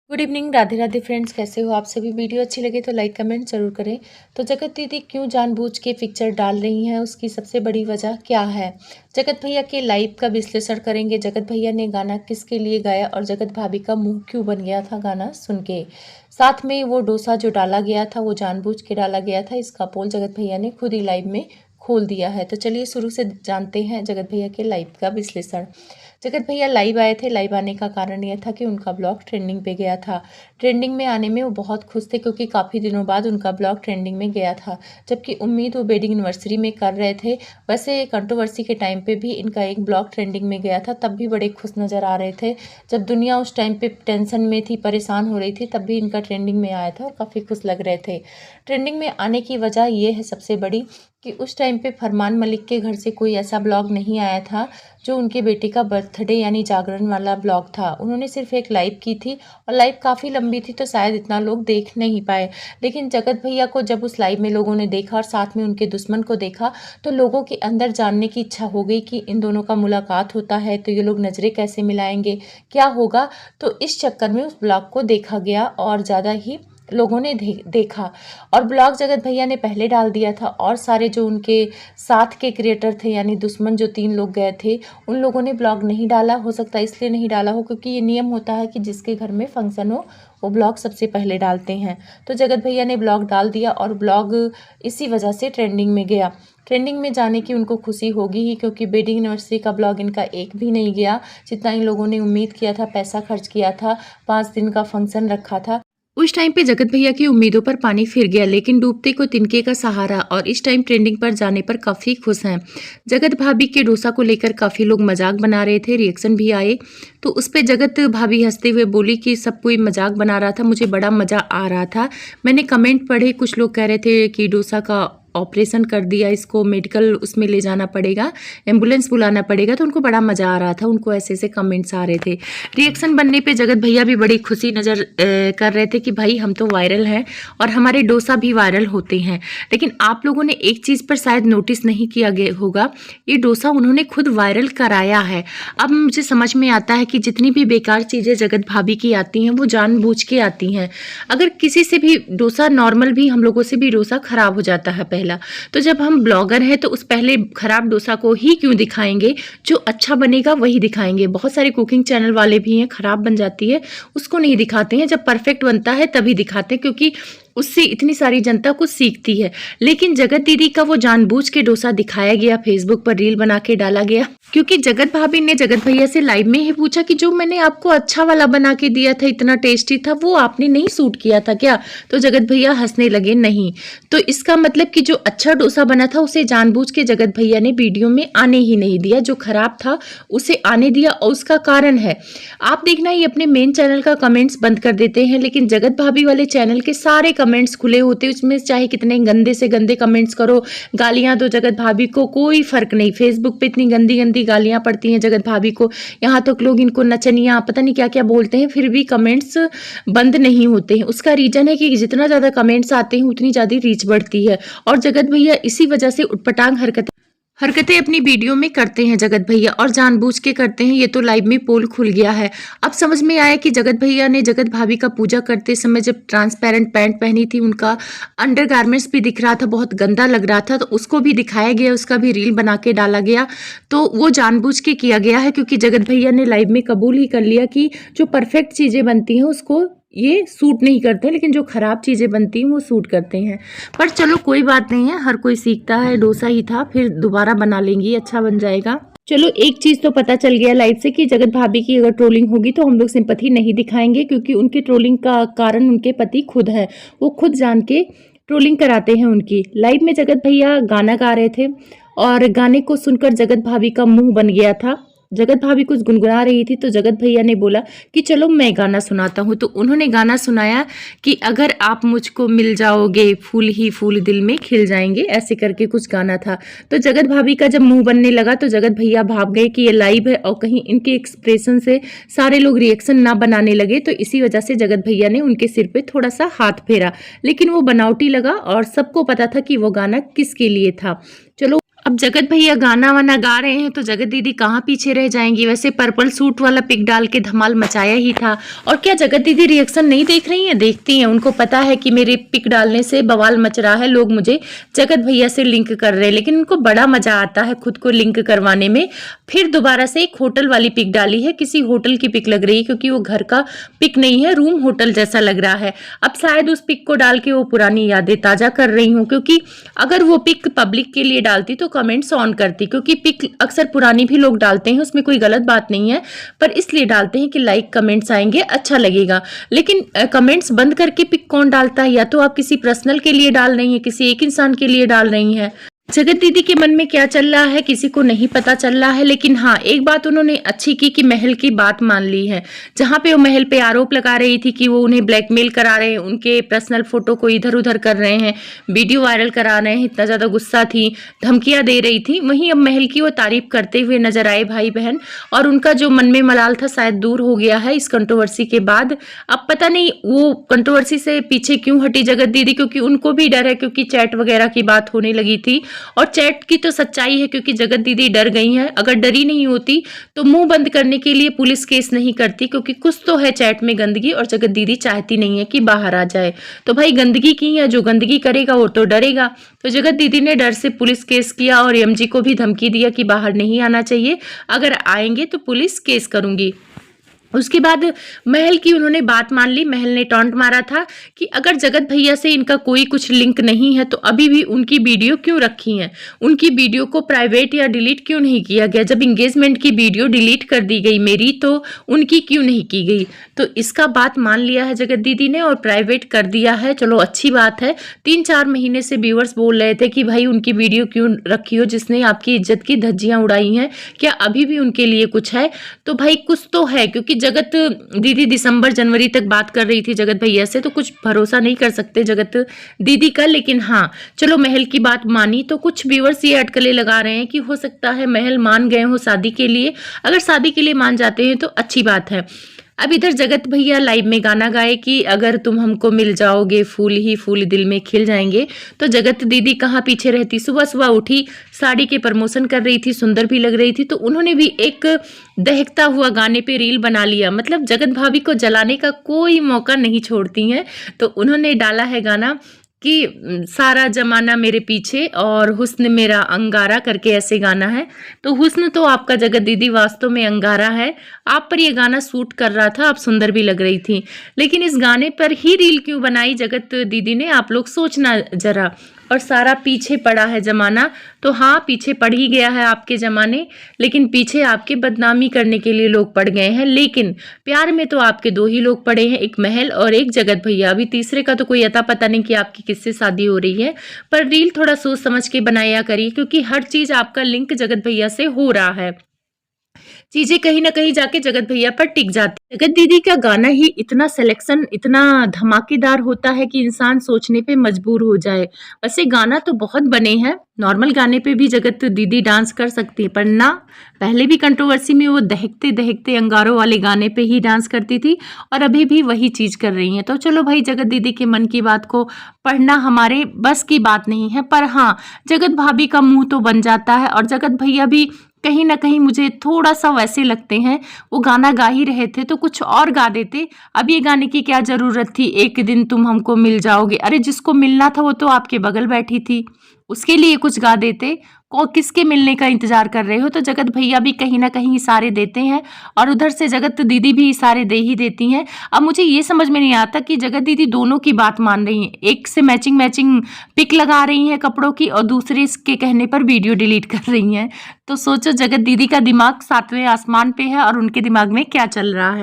Good evening. Radhe Radhe friends, कैसे हो आप सभी। वीडियो अच्छी लगे तो लाइक कमेंट जरूर करें। तो जगत दीदी क्यों जानबूझ के पिक्चर डाल रही हैं, उसकी सबसे बड़ी वजह क्या है। जगत भैया के लाइव का विश्लेषण करेंगे। जगत भैया ने गाना किसके लिए गाया और जगत भाभी का मुंह क्यों बन गया था गाना सुन के। साथ में वो डोसा जो डाला गया था वो जानबूझ के डाला गया था, इसका पोल जगत भैया ने खुद ही लाइव में खोल दिया है। तो चलिए शुरू से जानते हैं जगत भैया के लाइव का विश्लेषण। जगत भैया लाइव आए थे। लाइव आने का कारण यह था कि उनका ब्लॉग ट्रेंडिंग पे गया था। ट्रेंडिंग में आने में वो बहुत खुश थे क्योंकि काफ़ी दिनों बाद उनका ब्लॉग ट्रेंडिंग में गया था, जबकि उम्मीद वो वेडिंग एनिवर्सरी में कर रहे थे। वैसे कंट्रोवर्सी के टाइम पे भी इनका एक ब्लॉग ट्रेंडिंग में गया था, तब भी बड़े खुश नज़र आ रहे थे। जब दुनिया उस टाइम पे टेंशन में थी, परेशान हो रही थी, तब भी इनका ट्रेंडिंग में आया था और काफ़ी खुश लग रहे थे। ट्रेंडिंग में आने की वजह ये है सबसे बड़ी कि उस टाइम पे फरमान मलिक के घर से कोई ऐसा ब्लॉग नहीं आया था जो उनके बेटे का बर्थडे यानी जागरण वाला ब्लॉग था। उन्होंने सिर्फ एक लाइव की थी और लाइव काफ़ी लंबी थी तो शायद इतना लोग देख नहीं पाए। लेकिन जगत भैया को जब उस लाइव में लोगों ने देखा और साथ में उनके दुश्मन को देखा तो लोगों के अंदर जानने की इच्छा हो गई कि इन दोनों का मुलाकात होता है तो ये लोग नज़रें कैसे मिलाएंगे, क्या होगा। तो इस चक्कर में उस ब्लॉग को देखा गया और ज़्यादा ही लोगों ने देखा। और ब्लॉग जगत भैया ने पहले डाल दिया था और सारे जो उनके साथ के क्रिएटर थे यानी दुश्मन जो 3 लोग गए थे उन लोगों ने ब्लॉग नहीं डाला। हो सकता है इसलिए नहीं डाला हो क्योंकि ये नियम होता है कि जिसके घर में फंक्शन हो वो ब्लॉग सबसे पहले डालते हैं। तो जगत भैया ने ब्लॉग डाल दिया और ब्लॉग इसी वजह से ट्रेंडिंग में गया। ट्रेंडिंग में जाने की उनको खुशी होगी ही क्योंकि वेडिंग एनिवर्सरी का ब्लॉग इनका एक भी नहीं गया जितना इन लोगों ने उम्मीद किया था, पैसा खर्च किया था, 5 दिन का फंक्शन रखा था। उस टाइम पे जगत भैया की उम्मीदों पर पानी फिर गया, लेकिन डूबते को तिनके का सहारा और इस टाइम ट्रेंडिंग पर जाने पर काफ़ी खुश हैं। जगत भाभी के डोसा को लेकर काफ़ी लोग मजाक बना रहे थे, रिएक्शन भी आए। तो उस पे जगत भाभी हंसते हुए बोली कि सब कोई मजाक बना रहा था, मुझे बड़ा मज़ा आ रहा था। मैंने कमेंट पढ़े, कुछ लोग कह रहे थे कि डोसा का ऑपरेशन कर दिया, इसको मेडिकल उसमें ले जाना पड़ेगा, एम्बुलेंस बुलाना पड़ेगा। तो उनको बड़ा मज़ा आ रहा था, उनको ऐसे ऐसे कमेंट्स आ रहे थे। रिएक्शन बनने पे जगत भैया भी बड़ी खुशी नज़र कर रहे थे कि भाई हम तो वायरल हैं और हमारे डोसा भी वायरल होते हैं। लेकिन आप लोगों ने एक चीज़ पर शायद नोटिस नहीं किया गया होगा, ये डोसा उन्होंने खुद वायरल कराया है। अब मुझे समझ में आता है कि जितनी भी बेकार चीज़ें जगत भाभी की आती हैं वो जानबूझ के आती हैं। अगर किसी से भी डोसा नॉर्मल भी हम लोगों से भी डोसा खराब हो जाता है पहला, तो जब हम ब्लॉगर हैं तो उस पहले खराब डोसा को ही क्यों दिखाएंगे, जो अच्छा बनेगा वही दिखाएंगे। बहुत सारे कुकिंग चैनल वाले भी हैं, खराब बन जाती है उसको नहीं दिखाते हैं, जब परफेक्ट बनता है तभी दिखाते हैं क्योंकि उससे इतनी सारी जनता कुछ सीखती है। लेकिन जगत दीदी का वो जानबूझ के डोसा दिखाया गया, फेसबुक पर रील बना के डाला गया क्योंकि जगत भाभी ने जगत भैया से लाइव में ही पूछा कि जो मैंने आपको अच्छा वाला बना के दिया था, इतना टेस्टी था, वो आपने नहीं सूट किया था क्या। तो जगत भैया हंसने लगे, नहीं। तो इसका मतलब कि जो अच्छा डोसा बना था उसे जानबूझ के जगत भैया ने वीडियो में आने ही नहीं दिया, जो खराब था उसे आने दिया और उसका कारण है। आप देखना ये अपने मेन चैनल का कमेंट्स बंद कर देते हैं, लेकिन जगत भाभी वाले चैनल के सारे कमेंट्स खुले होते, उसमें चाहे कितने गंदे से गंदे कमेंट्स करो, गालियां दो जगत भाभी को, कोई फर्क नहीं। फेसबुक पे इतनी गंदी गंदी गालियां पड़ती हैं जगत भाभी को, यहाँ तक लोग इनको नचनिया पता नहीं क्या क्या बोलते हैं, फिर भी कमेंट्स बंद नहीं होते हैं। उसका रीजन है कि जितना ज़्यादा कमेंट्स आते हैं उतनी ज़्यादा रीच बढ़ती है और जगत भैया इसी वजह से उटपटांग हरकतें अपनी वीडियो में करते हैं जगत भैया, और जानबूझ के करते हैं। ये तो लाइव में पोल खुल गया है। अब समझ में आया कि जगत भैया ने जगत भाभी का पूजा करते समय जब ट्रांसपेरेंट पैंट पहनी थी, उनका अंडरगारमेंट्स भी दिख रहा था, बहुत गंदा लग रहा था, तो उसको भी दिखाया गया, उसका भी रील बना के डाला गया। तो वो जानबूझ के किया गया है क्योंकि जगत भैया ने लाइव में कबूल ही कर लिया कि जो परफेक्ट चीज़ें बनती हैं उसको ये सूट नहीं करते, लेकिन जो खराब चीज़ें बनती हैं वो सूट करते हैं। पर चलो कोई बात नहीं है, हर कोई सीखता है। डोसा ही था, फिर दोबारा बना लेंगी, अच्छा बन जाएगा। चलो एक चीज़ तो पता चल गया लाइव से कि जगत भाभी की अगर ट्रोलिंग होगी तो हम लोग सिंपैथी नहीं दिखाएंगे क्योंकि उनकी ट्रोलिंग का कारण उनके पति खुद है, वो खुद जान के ट्रोलिंग कराते हैं उनकी। लाइव में जगत भैया गाना गा रहे थे और गाने को सुनकर जगत भाभी का मुंह बन गया था। जगत भाभी कुछ गुनगुना रही थी तो जगत भैया ने बोला कि चलो मैं गाना सुनाता हूँ। तो उन्होंने गाना सुनाया कि अगर आप मुझको मिल जाओगे फूल ही फूल दिल में खिल जाएंगे, ऐसे करके कुछ गाना था। तो जगत भाभी का जब मुंह बनने लगा तो जगत भैया भाग गए कि ये लाइव है और कहीं इनके एक्सप्रेशन से सारे लोग रिएक्शन ना बनाने लगे, तो इसी वजह से जगत भैया ने उनके सिर पे थोड़ा सा हाथ फेरा, लेकिन वो बनावटी लगा और सबको पता था कि वो गाना किसके लिए था। चलो अब जगत भैया गाना वाना गा रहे हैं तो जगत दीदी कहाँ पीछे रह जाएंगी। वैसे पर्पल सूट वाला पिक डाल के धमाल मचाया ही था। और क्या जगत दीदी रिएक्शन नहीं देख रही हैं? देखती हैं। उनको पता है कि मेरे पिक डालने से बवाल मच रहा है, लोग मुझे जगत भैया से लिंक कर रहे हैं, लेकिन उनको बड़ा मजा आता है खुद को लिंक करवाने में। फिर दोबारा से एक होटल वाली पिक डाली है, किसी होटल की पिक लग रही है क्योंकि वो घर का पिक नहीं है, रूम होटल जैसा लग रहा है। अब शायद उस पिक को डाल के वो पुरानी यादें ताजा कर रही हूँ, क्योंकि अगर वो पिक पब्लिक के लिए डालती तो कमेंट्स ऑन करती, क्योंकि पिक अक्सर पुरानी भी लोग डालते हैं, उसमें कोई गलत बात नहीं है, पर इसलिए डालते हैं कि लाइक कमेंट्स आएंगे, अच्छा लगेगा। लेकिन कमेंट्स बंद करके पिक कौन डालता है? या तो आप किसी पर्सनल के लिए डाल रही हैं, किसी एक इंसान के लिए डाल रही हैं। जगत दीदी के मन में क्या चल रहा है किसी को नहीं पता चल रहा है, लेकिन हाँ एक बात उन्होंने अच्छी की कि महल की बात मान ली है। जहां पे वो महल पे आरोप लगा रही थी कि वो उन्हें ब्लैकमेल करा रहे हैं, उनके पर्सनल फोटो को इधर उधर कर रहे हैं, वीडियो वायरल करा रहे हैं, इतना ज्यादा गुस्सा थी, धमकियां दे रही थी, वहीं अब महल की वो तारीफ करते हुए नजर आए भाई बहन। और उनका जो मन में मलाल था शायद दूर हो गया है इस कंट्रोवर्सी के बाद। अब पता नहीं वो कंट्रोवर्सी से पीछे क्यों हटी जगत दीदी, क्योंकि उनको भी डर है, क्योंकि चैट वगैरह की बात होने लगी थी। और चैट की तो सच्चाई है, क्योंकि जगत दीदी डर गई हैं। अगर डरी नहीं होती तो मुंह बंद करने के लिए पुलिस केस नहीं करती, क्योंकि कुछ तो है चैट में गंदगी और जगत दीदी चाहती नहीं है कि बाहर आ जाए। तो भाई गंदगी की है, जो गंदगी करेगा वो तो डरेगा। तो जगत दीदी ने डर से पुलिस केस किया और एमजी को भी धमकी दिया कि बाहर नहीं आना चाहिए, अगर आएंगे तो पुलिस केस करूंगी। उसके बाद महल की उन्होंने बात मान ली। महल ने टॉन्ट मारा था कि अगर जगत भैया से इनका कोई कुछ लिंक नहीं है तो अभी भी उनकी वीडियो क्यों रखी है, उनकी वीडियो को प्राइवेट या डिलीट क्यों नहीं किया गया। जब एंगेजमेंट की वीडियो डिलीट कर दी गई मेरी, तो उनकी क्यों नहीं की गई। तो इसका बात मान लिया है जगत दीदी ने और प्राइवेट कर दिया है। चलो अच्छी बात है। 3-4 महीने से व्यूअर्स बोल रहे थे कि भाई उनकी वीडियो क्यों रखी हो, जिसने आपकी इज्जत की धज्जियां उड़ाई हैं, क्या अभी भी उनके लिए कुछ है? तो भाई कुछ तो है, क्योंकि जगत दीदी दिसंबर जनवरी तक बात कर रही थी जगत भैया से, तो कुछ भरोसा नहीं कर सकते जगत दीदी का। लेकिन हाँ चलो महल की बात मानी, तो कुछ व्यूअर्स ये अटकलें लगा रहे हैं कि हो सकता है महल मान गए हो शादी के लिए। अगर शादी के लिए मान जाते हैं तो अच्छी बात है। अब इधर जगत भैया लाइव में गाना गाए कि अगर तुम हमको मिल जाओगे फूल ही फूल दिल में खिल जाएंगे। तो जगत दीदी कहाँ पीछे रहती, सुबह सुबह उठी, साड़ी के प्रमोशन कर रही थी, सुंदर भी लग रही थी, तो उन्होंने भी एक दहकता हुआ गाने पे रील बना लिया। मतलब जगत भाभी को जलाने का कोई मौका नहीं छोड़ती हैं। तो उन्होंने डाला है गाना कि सारा जमाना मेरे पीछे और हुस्न मेरा अंगारा करके ऐसे गाना है। तो हुस्न तो आपका जगत दीदी वास्तव में अंगारा है। आप पर ये गाना सूट कर रहा था, आप सुंदर भी लग रही थी, लेकिन इस गाने पर ही रील क्यों बनाई जगत दीदी ने, आप लोग सोचना जरा। और सारा पीछे पड़ा है जमाना, तो हाँ पीछे पड़ ही गया है आपके जमाने, लेकिन पीछे आपके बदनामी करने के लिए लोग पड़ गए हैं। लेकिन प्यार में तो आपके 2 ही लोग पड़े हैं, एक महल और एक जगत भैया। अभी तीसरे का तो कोई अता पता नहीं कि आपकी किससे शादी हो रही है। पर रील थोड़ा सोच समझ के बनाया करिए, क्योंकि हर चीज आपका लिंक जगत भैया से हो रहा है, चीजें कहीं ना कहीं जाके जगत भैया पर टिक जाती। जगत दीदी का गाना ही इतना सिलेक्शन, इतना धमाकेदार होता है कि इंसान सोचने पे मजबूर हो जाए। वैसे गाना तो बहुत बने हैं, नॉर्मल गाने पे भी जगत दीदी डांस कर सकती है, पर ना, पहले भी कंट्रोवर्सी में वो दहकते दहकते अंगारों वाले गाने पे ही डांस करती थी और अभी भी वही चीज कर रही हैं। तो चलो भाई जगत दीदी के मन की बात को पढ़ना हमारे बस की बात नहीं है, पर हाँ जगत भाभी का मुंह तो बन जाता है। और जगत भैया भी कहीं ना कहीं मुझे थोड़ा सा वैसे लगते हैं, वो गाना गा ही रहे थे तो कुछ और गा देते। अब ये गाने की क्या जरूरत थी, एक दिन तुम हमको मिल जाओगे। अरे जिसको मिलना था वो तो आपके बगल बैठी थी, उसके लिए कुछ गा देते। को किसके मिलने का इंतजार कर रहे हो। तो जगत भैया भी कहीं ना कहीं इशारे देते हैं और उधर से जगत दीदी भी इशारे दे ही देती हैं। अब मुझे ये समझ में नहीं आता कि जगत दीदी दोनों की बात मान रही हैं, एक से मैचिंग पिक लगा रही हैं कपड़ों की और दूसरे के कहने पर वीडियो डिलीट कर रही हैं। तो सोचो जगत दीदी का दिमाग 7वें आसमान पे है और उनके दिमाग में क्या चल रहा है।